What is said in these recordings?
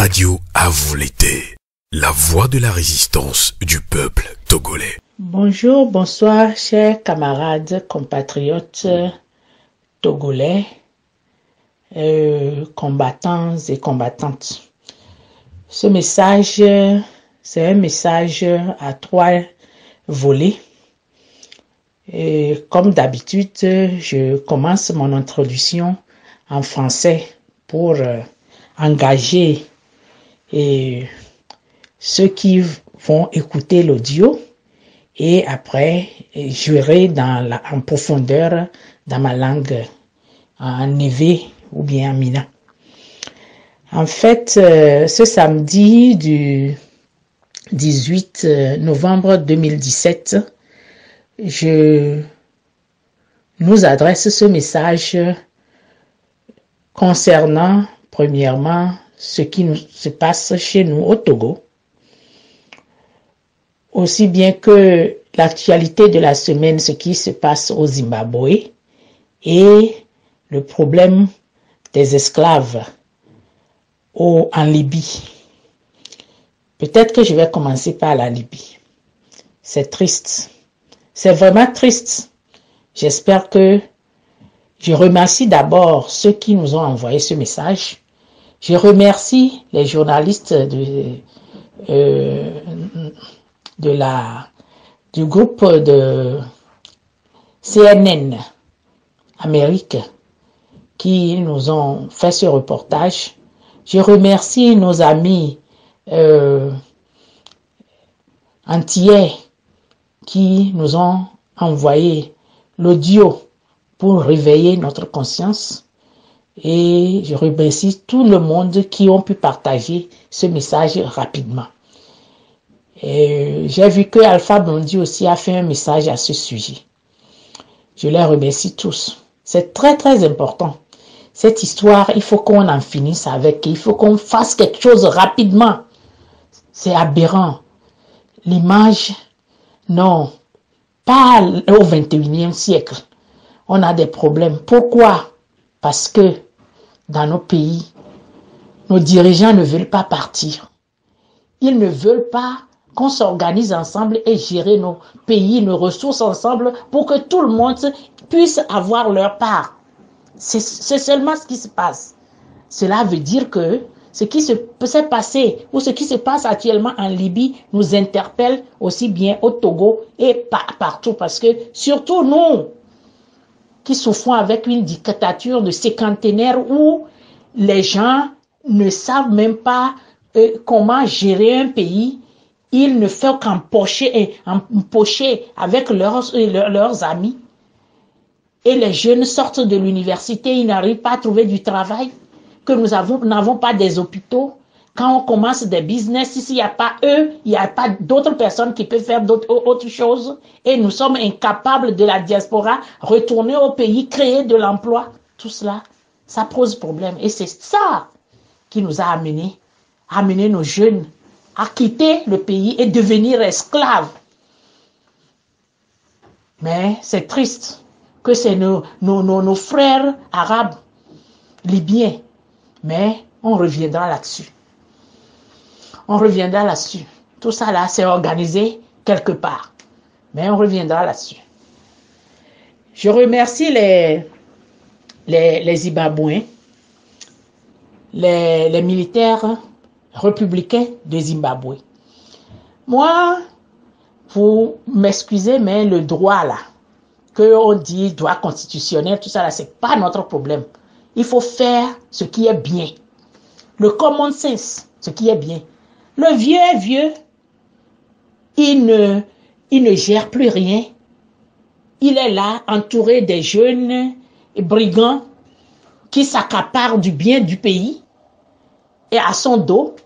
radio à vous l'été. La voix de la résistance du peuple togolais. Bonjour, bonsoir, chers camarades, compatriotes togolais, combattants et combattantes. Ce message, c'est un message à 3 volets. Et comme d'habitude, je commence mon introduction en français pour engager ceux qui vont écouter l'audio, et après j'irai en profondeur dans ma langue en Nové ou bien en Mina. En fait, ce samedi du 18 novembre 2017, je nous adresse ce message concernant, premièrement, ce qui se passe chez nous au Togo, aussi bien que l'actualité de la semaine, ce qui se passe au Zimbabwe, et le problème des esclaves en Libye. Peut-être que je vais commencer par la Libye. C'est triste. C'est vraiment triste. J'espère que je remercie d'abord ceux qui nous ont envoyé ce message. Je remercie les journalistes du groupe de CNN Amérique qui nous ont fait ce reportage. Je remercie nos amis antillais qui nous ont envoyé l'audio pour réveiller notre conscience. Et je remercie tout le monde qui ont pu partager ce message rapidement. J'ai vu que Alpha Blondy aussi a fait un message à ce sujet. Je les remercie tous. C'est très très important. Cette histoire, il faut qu'on en finisse avec. Il faut qu'on fasse quelque chose rapidement. C'est aberrant. L'image, non, pas au 21e siècle. On a des problèmes. Pourquoi? Parce que dans nos pays, nos dirigeants ne veulent pas partir. Ils ne veulent pas qu'on s'organise ensemble et gérer nos pays, nos ressources ensemble pour que tout le monde puisse avoir leur part. C'est seulement ce qui se passe. Cela veut dire que ce qui s'est passé ou ce qui se passe actuellement en Libye nous interpelle aussi bien au Togo et partout. Parce que surtout nous, qui souffrons avec une dictature de cinquantenaire où les gens ne savent même pas comment gérer un pays. Ils ne font qu'empocher avec leurs amis. Et les jeunes sortent de l'université, ils n'arrivent pas à trouver du travail, que nous n'avons pas des hôpitaux. Quand on commence des business, ici, il n'y a pas eux, il n'y a pas d'autres personnes qui peuvent faire autre chose. Et nous sommes incapables de la diaspora, retourner au pays, créer de l'emploi. Tout cela, ça pose problème. Et c'est ça qui nous a amené nos jeunes à quitter le pays et devenir esclaves. Mais c'est triste que c'est nos frères arabes, libyens. Mais on reviendra là-dessus. On reviendra là-dessus. Tout ça là, c'est organisé quelque part. Mais on reviendra là-dessus. Je remercie les Zimbabwéens, les militaires républicains de Zimbabwe. Moi, vous m'excusez, mais le droit là, qu'on dit droit constitutionnel, tout ça là, c'est pas notre problème. Il faut faire ce qui est bien. Le common sense, ce qui est bien. Le vieux est vieux. Il ne gère plus rien. Il est là, entouré des jeunes brigands qui s'accaparent du bien du pays et à son dos.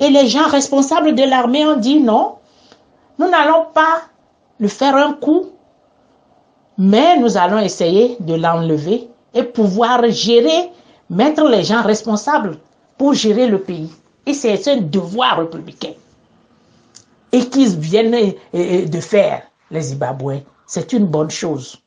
Et les gens responsables de l'armée ont dit non, nous n'allons pas lui faire un coup, mais nous allons essayer de l'enlever et pouvoir gérer, mettre les gens responsables pour gérer le pays. Et c'est un devoir républicain. Et qu'ils viennent de faire, les Zimbabwéens. C'est une bonne chose.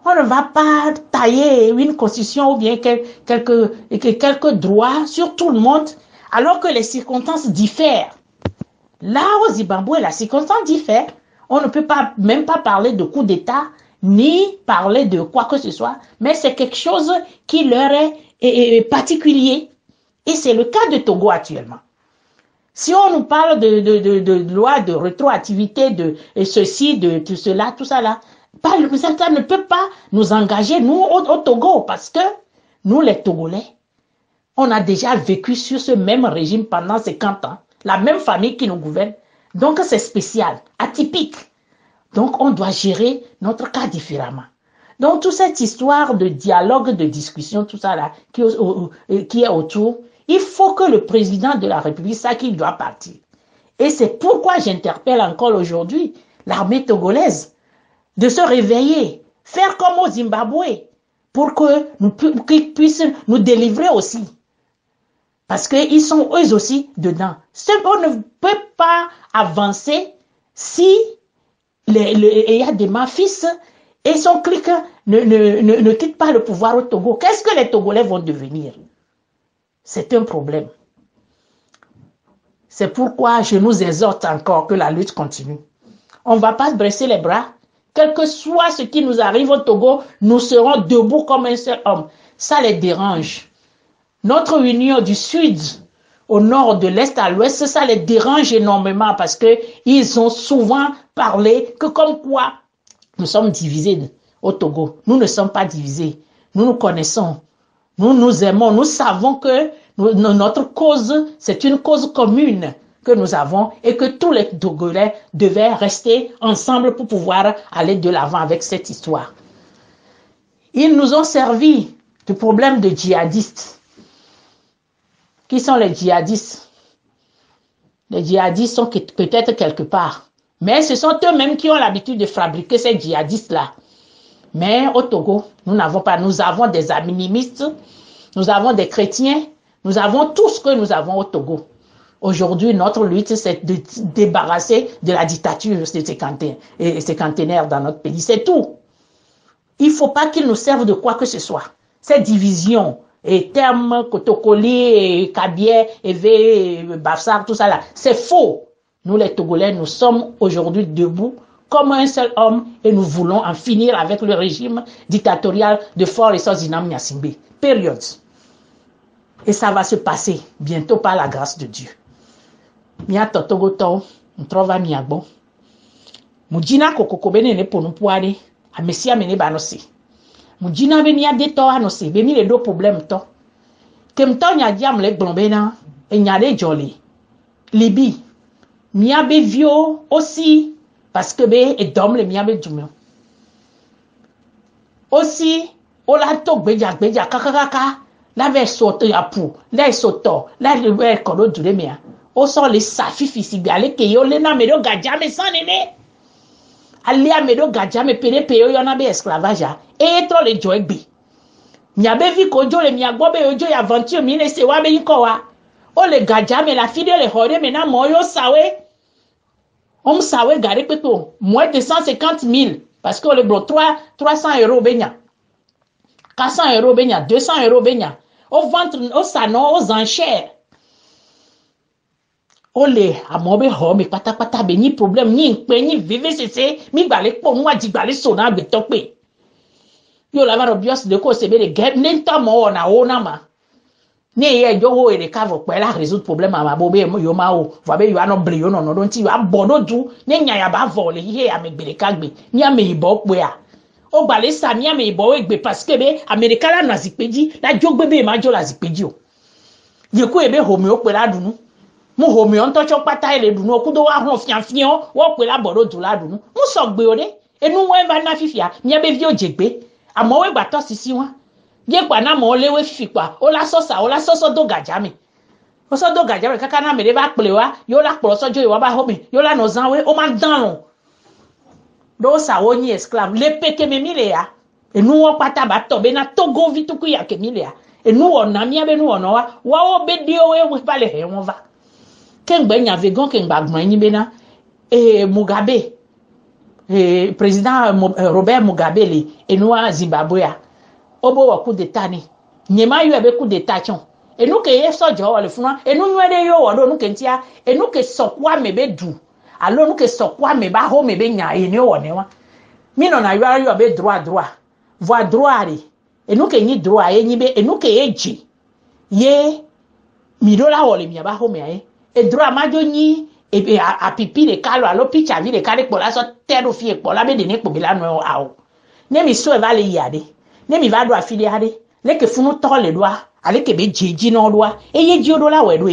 On ne va pas tailler une constitution ou bien quelques droits sur tout le monde alors que les circonstances diffèrent. Là, au Zimbabwe, la circonstance diffère. On ne peut pas, même pas parler de coup d'État, ni parler de quoi que ce soit, mais c'est quelque chose qui leur est particulier. Et c'est le cas de Togo actuellement. Si on nous parle de loi de rétroactivité, de ceci, de tout cela, tout ça là, ça ne peut pas nous engager, nous, au Togo, parce que nous, les Togolais, on a déjà vécu sur ce même régime pendant 50 ans, la même famille qui nous gouverne. Donc, c'est spécial, atypique. Donc, on doit gérer notre cas différemment. Donc, toute cette histoire de dialogue, de discussion, tout ça là, qui est autour, il faut que le président de la République sache qu'il doit partir. Et c'est pourquoi j'interpelle encore aujourd'hui l'armée togolaise de se réveiller, faire comme au Zimbabwe, pour qu'ils puissent nous délivrer aussi. Parce qu'ils sont eux aussi dedans. On ne peut pas avancer si il y a des mafias et son clic ne quitte pas le pouvoir au Togo. Qu'est-ce que les Togolais vont devenir? C'est un problème. C'est pourquoi je nous exhorte encore que la lutte continue. On ne va pas se dresser les bras. Quel que soit ce qui nous arrive au Togo, nous serons debout comme un seul homme. Ça les dérange. Notre union du sud au nord, de l'est à l'ouest, ça les dérange énormément parce que ils ont souvent parlé que comme quoi nous sommes divisés au Togo. Nous ne sommes pas divisés. Nous nous connaissons. Nous nous aimons. Nous savons que notre cause, c'est une cause commune que nous avons et que tous les Togolais devaient rester ensemble pour pouvoir aller de l'avant avec cette histoire. Ils nous ont servi du problème de djihadistes. Qui sont les djihadistes? Les djihadistes sont peut-être quelque part. Mais ce sont eux-mêmes qui ont l'habitude de fabriquer ces djihadistes-là. Mais au Togo, nous n'avons pas. Nous avons des animistes, nous avons des chrétiens, nous avons tout ce que nous avons au Togo. Aujourd'hui, notre lutte, c'est de débarrasser de la dictature de ces canténaires dans notre pays. C'est tout. Il ne faut pas qu'ils nous servent de quoi que ce soit. Cette division, et termes, Kotokoli, Kabier, Evé, Bafsar, tout ça là, c'est faux. Nous les Togolais, nous sommes aujourd'hui debout comme un seul homme et nous voulons en finir avec le régime dictatorial de Faure Zinam Nyasimbe. Période. Et ça va se passer bientôt par la grâce de Dieu. Mia totogoto, ntrova miagbo. Mujina kokokobene ne ponupuari, a Messia mene banosi. Mujina benia de to anosi, bemi le do problème to. Kem to nya diam le blombena, e nya de jolly. Libi. Mia be vio aussi, parce que be et dom le mia be dumio. Aussi, ola to beja kakakaka, la ve soto ya pou, la soto, la ve kodo dure mea. O sont les safifi si biale ke yo le na medo gadjame sans nene. Ali a medo gadjame pere peyo yo na be esclavage e tro le joy bi. Mia be vi ko jo le mia gbo be yo jo aventure mi ne se wa be yiko wa. O le gadjame la fille le hore me na mo yo sawe. On sawe gare peto moins de 150 000 parce que le bro 300 € benya. 400 € benya, 200 € benya. Au ventre, au salon, aux enchères. Ole amobe ho mi patapata be ni problème ni npe ni vive sese mi gbale po mu ajigbale so na gbe tope yo la ba bios de ko se be de get ni to mo na o na ma ni ye jo wo ere ka vo pe la résoudre problème ama bo be yo ma o va be yo ano ble yo no don ti yo abodo du ni nya ya ba vo le he amegbere ka gbe ni ame ibo pe a o gbale sa ni ame ibo we gbe parce que be america la na zipeji la jo gbe be ma jo la zipeji o ye ko ebe ho mi o pe la dunu mu homi on to pata ile dunu okudo wa hon fianfian wo pe la bodo du la dunu mu so gbe ore enu won ba na fifia mi be vi ojegbe amo we gba to sisi won je pa na mo lewe fipa o la soso do gajami o so do gajami kaka na mere ba pele wa yo la poro sojo iwa ba homi yo la no zanwe o ma dan do sa wo ni esclave le peke me mile ya enu won pata ba to be na togo vituku ya ke mile ya enu won na mi be nu won wa o be di o we pa le he won va Kengbe Nyavegon Kengba Gmani Bena et Mugabe président Robert Mugabe le enua Zimbabwe obo wa coup d'état ni nyema yu ebe coup d'état chon et nous que ye sojo le funa et nous nwede yo wodo nous kentia et nous que sokwa mebe du alors nous que sokwa meba ho mebe nya e ni wone wa mi no na yo be droit voix droit et nous que ni droit e ni be et nous que eji ye mi do la wole mi ba ho me e droit ma jo ni e a pipi de kalo alo picha vi de kale po la so tero fi e po la be de ne po bi la no awo ne mi so e va le yade ne mi va do afili ade le ke funu to le doa ale ke be jeji no doa e ye ji odo la we do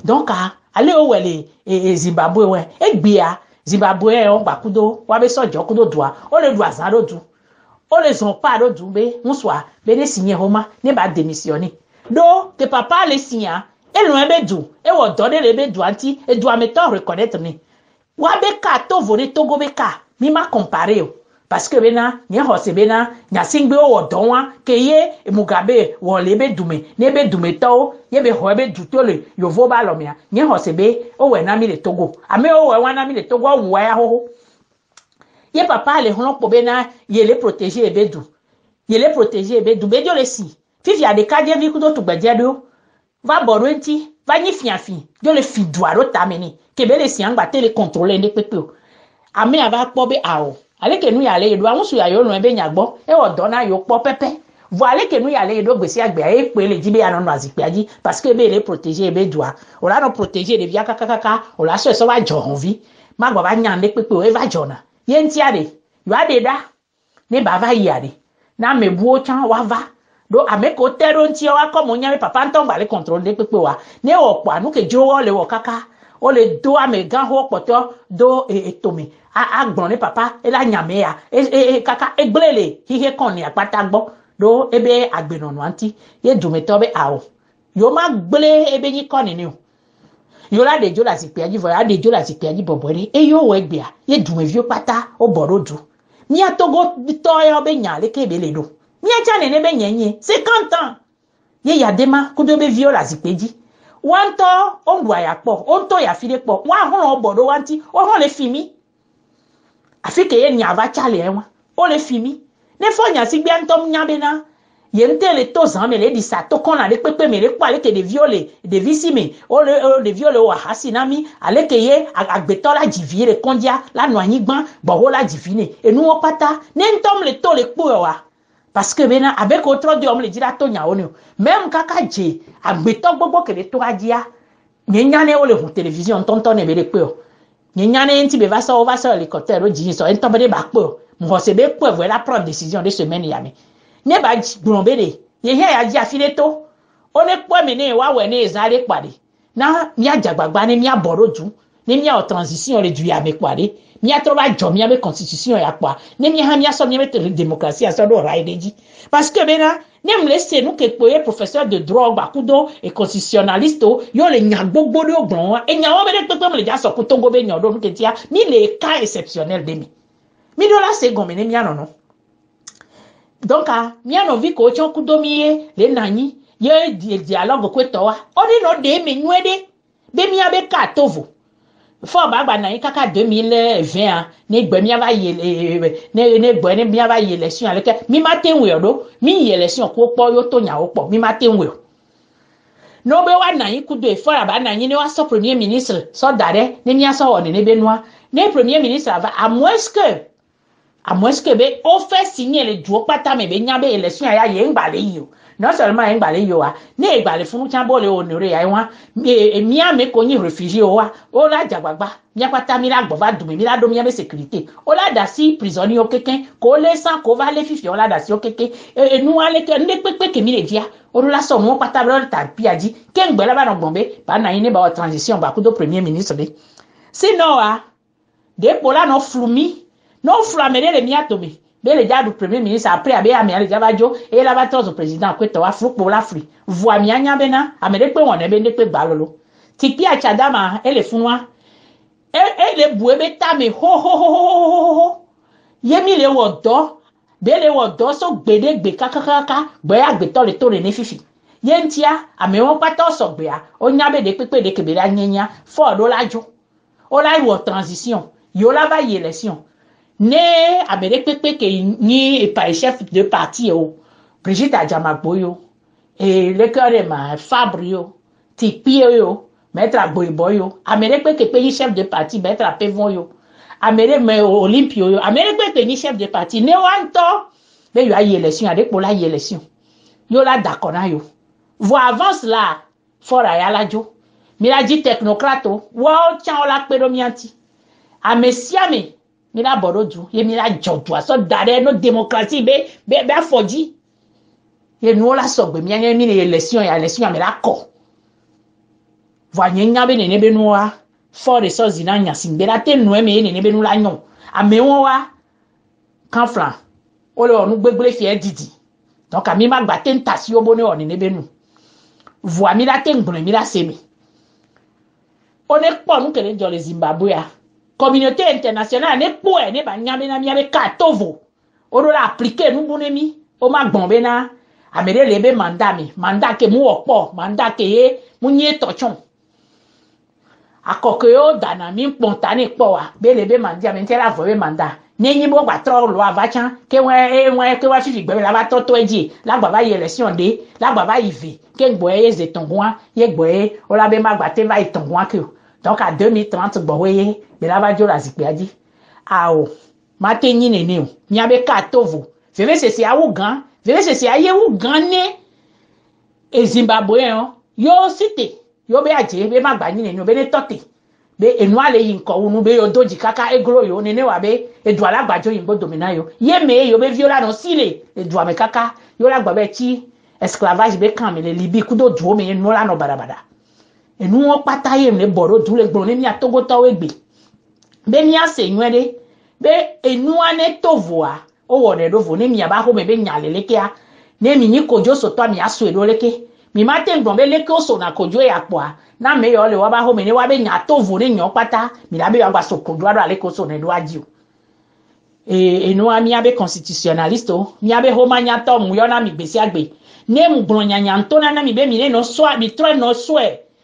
donc ale o wele Zimbabwe we e gbia Zimbabwe on gba kudo wa be sojo kudo doa o le do azan do du o le son pa do du be muswa be ne signer homa ne ba démissionner do te papa le signer e lo be du e wo do de le be du anti e do ameto reconnaître ni wa be ka to vore togo be ka mi ma comparer o parce que bena nya hose bena nya singbe o donwa ke ye Mugabe wo le be dume ne be dume to ye be ho be du to le yovo ba lo mia nya hose be o we na mi le Togo ame o we wa na mi le Togo o wa ya ho ye papa le hon po bena ye le protéger e be du ye le protéger e be du be dio le si fifi a de ka je vi ku do tu gbeje do va boro enti va ni fiafi dio le fi duaro tameni ke be le si angba tele contrôler ne pepe o ame ava po be awo ale ke nu ya le do awun su ya yo no ebe nyagbo e o do na yo po pepe vo ale ke nu ya le do gbesi agbe e pe le jibe ya no azipe aji parce que be le protéger be doa o la no protéger de via kakaka o la so wa jo honvi ma gba ba nyan le pepe o e va jona ye nti ade yo ade da ne ba va yi ade na mebu o chan wa va do ameko tero nti wa ko mo nya papa nton gba le contrôle de pepe wa ne o po anu ke jo wo le wo kaka o le do amegan ho poto do etomi a gbon ni papa e la nyame ya kaka egblele hihe kon ni apata gbo do ebe agbenonu anti ye dumeto be awo yo ma gble ebe yin kon ni o yo la de jo la si pe aji vo ya de jo la si pe aji bobore e yo we gbia ye dume vio pata o borodu mi atogo to yo be nya le ke be le do mi a cha ne be nyenye 50 ans ye ya dema ku do be vio la si peji wanto ondwa ya po onto ya file po wa hon obodo wanti o hon le fimi afike ye nya va chale enwa o le fimi ne fo nya si gbe ntom nya be na ye ntele to zan me le di sa to kon na le pepe me le pa le ke de viole de visime o le viole o hasi na mi ale ke ye agbeto la jivie le kondia la no anyigban bo la jivine enu o pata ne ntom le to le po wa parce que bena avec autre de homme le dira to nya onu même kaka je agbeto gbogbo ke le to ajia nyanya ne o le hu télévision tonton ne be le pe o nyanya ne nti be va so hélicoptère o ji so enton be ba pe o mo se be pe voilà prendre décision de semaine yami ne ba gbonbe de ye he ya ji afile to o ne po me ne wa we ne ezale pade na mi ajagbagba ne mi aboroju ne mi o transition le du ya me pade mi a trop jo mi a me constitution ya kwa ne mi ha mi a so mi mettre démocratie so do raideji parce que bena ne me laisser nous que poye professeur de droit ba kudo et constitutionnaliste yo le nya gbogbo do gbon e nya wo be de pepe me le ja so ku tongo be nya do nke tia mi le cas exceptionnel de mi do la second me ne mi anono donc mi ano vi ko chon kudo mi le nani ye dialogue ko to wa o di no de me nwede be mi abe ka tovo fo ba gba na kaka 2020 ne gbe mi ava ye ne gbe ne mi ava ye election ale ke mi ma ten we do mi ye election ko po yo to nya o po mi ma ten we no be wa na ku do e fo ba na yin ne wa so premier ministre so dare ne mi aso woni ne be noa ne premier ministre ava à moins que be o fait signer le duo pata me be nya be election ya ye ngbale yi o non seulement ngbale yo wa ne ngbale funu chan bo le onore ya wa mi a me ko yin réfugié o wa o la jagbagba mi pata mi la gbo va du mi la do mi be sécurité o la da si prisonnier o keken ko le san ko va le fifi o la da si o keke nu ale ke ne pepe ke mi le dia o la so mo pata bro ta piaji ke ngbele ba no gbonbe ba na yin ne ba transition ba ku do premier ministre de sinon de pola no flumi no flamere le miatomi be le ja du premier ministre après abe ami ale javajo e la ba tozo président ko to wa flu po la fri voa mi anya be na amere pe won e be ne pe gba lolo ti pi achadama ele funwa le bu ebe ta me ho yemi le wodo be le wodo so gbedegbe kakakaka gbe agbeto le to le ne fifi yentia ame won pata so gbe a o nya be de pepe de kebe la nyenya fo do lajo o la wo transition yo la ba y élection ne abere pepe ke ni e pa chef de parti o Brigitte Adjamagbo yo et le cœur de ma Fabrio, Tipio yo, mettre à Boyboyo, Amérique que pays chef de parti, mettre à Pévon yo, Amérique mais Olympio yo, Amérique que pays chef de parti, Néoanto, mais yo a y élection, avec pour la y élection. Yo la d'accord yo. Vous avance là, fort à yala jo. Mira dit technocrate, wow, tiens, on l'a pédomianti. A messiame, mira borodou, ye mira jodou, so dare no démocratie, be fodi. Ye nous la sogbe, mi anye mine élection, mira ko. Voyez nyabe ne nebe noa, fort de so zina nyasim, be la te noue me ne nebe nou la nyon. A me wa, kanflan, olo nou gbegle fier didi. Donc a mi ma gba tentation bonne on ne nebe nou. Voa mi la te ngbone, mi la seme. On est pas nous que les gens les Zimbabwe. Communauté internationale n'est pas ne ba nyame na miabe katovo. On doit appliquer nous bonemi. O ma gbombe na amere lebe mandat ke mu okpo, mandat ke ye mu nye tochon. Akoko yo dana mi spontane po wa. Be lebe mandat me tela vowe mandat. Nenyi bo gba tro lo avachan ke wa fifi gbe la ba toto eji la gba ba élection de la gba ba ive ke gbo ye zetongwa ye gbo ye o la be ma gba te va itongwa ke. Donc à 2030 boye be la ba jo la zikpe adi awo ma te nyi nene o mi abe ka tovo veve se awu gan veve se aye wu gan ne e Zimbabwe yo cité yo be aje be ma gba nyi nene o be ne tote be enu ale yin ko unu be yo doji kaka egro yo nene wa be edu ala gbajo yin go domina yo ye me yo be viola no sile edu ame kaka yo la gba be ti esclavage be kan me le libi kudo duo me enu la no barabada enu won pata ye me boro du le gbon ni mi atogo to we gbe be mi ase nwede be enu ane tovoa o wo ne dovo ni mi aba ho me be nyale lekea ne mi ni kojo so to mi aso edo leke mi ma te ngbon be leke o so na kojo e apo na me yo le wa ba ho me ni wa be nya tovo ni nyon pata mi la be wa gba so kojo ado ale ko so ne do aji o enu ami abe constitutionnaliste o mi abe ho ma nya to mu yo na mi gbesi agbe ne mu gbon nya nya nto na mi be mi ne no so mi tro no so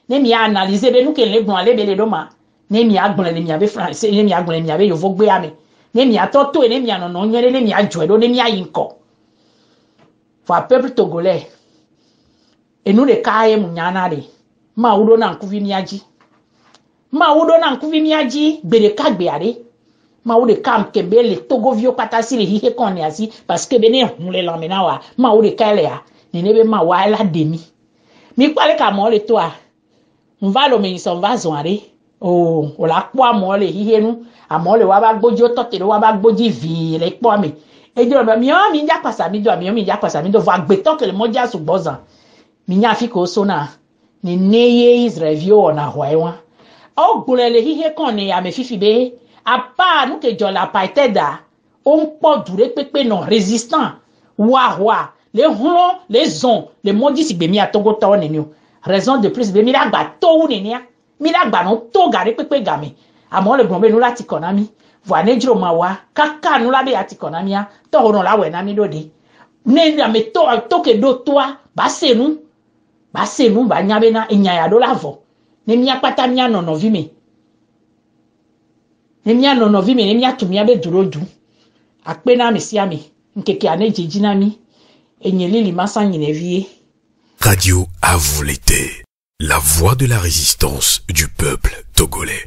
ne mi analyser be nu ke le gbon ale be le do ma ne mi agbon le mi abe français ne mi agbon le mi abe yo vo gbe ame ne mi atoto ne mi anono nyere ne mi ajo do ne mi ayinko for peuple togolais et nous les kaye munyana de ma udo na nkuvi miaji bere kagbe are ma ude kam kembe le togovio patasi le hihe konne asi parce que bene mule lamena wa ma ude kale ya nebe ma wa la demi mi pale ka mo le toi on va lo me son va zonare o la kwa mo le hihe nu amo le wa ba gbojo tote wa ba gboji vi le po mi e jo mi mi ja pasa mi do va gbe to ke le mo ja su gbozan mi nya fi ko so na ni neye Israel ona hwaewa o gbulele hihe kon ni ya me fifi be apa nu ke jo la paiteda on po dure pepe non résistant wa les hulon les zon les modi si be mi atogo to ni o raison de plus be mi la gba to ni ni mi la gba no to gare pepe game amo le gbon be nu lati konami vo ne jiro ma wa kaka nu la be ati konami a to hono la we na mi dode ne la me to ke do toa ba senu ba nyabe na enyaya do lavo ne mi apata mi anono vi me ne mi atumi abe duro du akpe na mesi ami nkeke ane jeji na mi enyelili masa nyine vie. Radio à vous l'été, la voix de la résistance du peuple togolais.